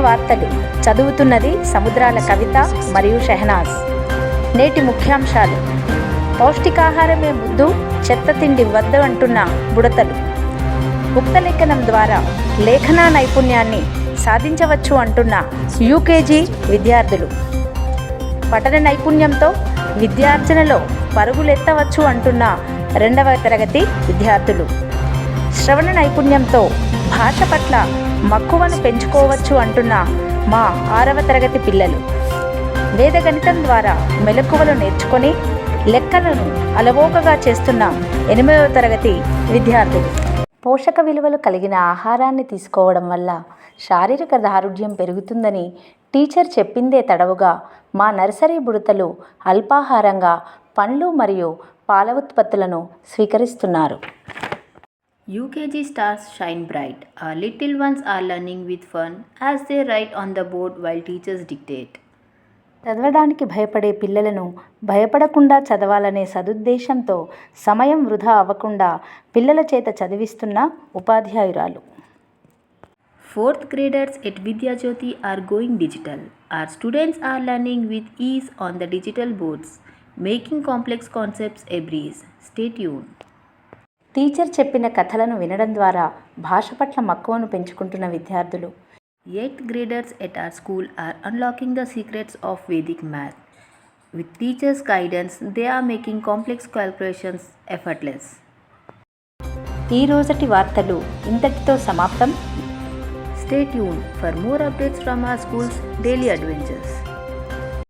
వార్తలు చదువుతున్నది సముద్రాల కవిత మరియు షెహనాజ్. నేటి ముఖ్యాంశాలు: పౌష్టికాహారమే ముద్దు, చెత్త తిండి వద్దు అంటున్న బుడతలు. గుప్తలేఖనం ద్వారా లేఖనా నైపుణ్యాన్ని సాధించవచ్చు అంటున్న యూకేజీ విద్యార్థులు. పఠన నైపుణ్యంతో విద్యార్జనలో పరుగులెత్తవచ్చు అంటున్న 2వ తరగతి విద్యార్థులు. శ్రవణ నైపుణ్యంతో భాష పట్ల మక్కువను పెంచుకోవచ్చు అంటున్న మా 6వ తరగతి పిల్లలు. వేదగణితం ద్వారా మెలకువలు నేర్చుకొని లెక్కలను అలవోకగా చేస్తున్న 8వ తరగతి విద్యార్థులు. పోషక విలువలు కలిగిన ఆహారాన్ని తీసుకోవడం వల్ల శారీరక దారుఢ్యం పెరుగుతుందని టీచర్ చెప్పిందే తడవుగా మా నర్సరీ బుడతలు అల్పాహారంగా పండ్లు మరియు పాల ఉత్పత్తులను స్వీకరిస్తున్నారు. UKG stars shine bright. Our little ones are learning with fun as they write on the board while teachers dictate. చదవడానికి భయపడే పిల్లలను భయపడకుండా చదవాలనే సదుద్దేశంతో సమయం వృధా అవ్వకుండా పిల్లల చేత చదివిస్తున్న ఉపాధ్యాయురాలు. 4th graders at Vidyajyoti are going digital. Our students are learning with ease on the digital boards, making complex concepts a breeze. Stay tuned. Teacher చెప్పిన కథలను వినడం ద్వారా భాష పట్ల మక్కువను పెంచుకుంటున్న విద్యార్థులు. 8th graders at our school are unlocking the secrets of Vedic math. With teachers' guidance, they are making complex calculations effortless. ఈ రోజటి వార్తలు ఇంతటితో సమాప్తం. Stay tuned for more updates from our school's daily adventures.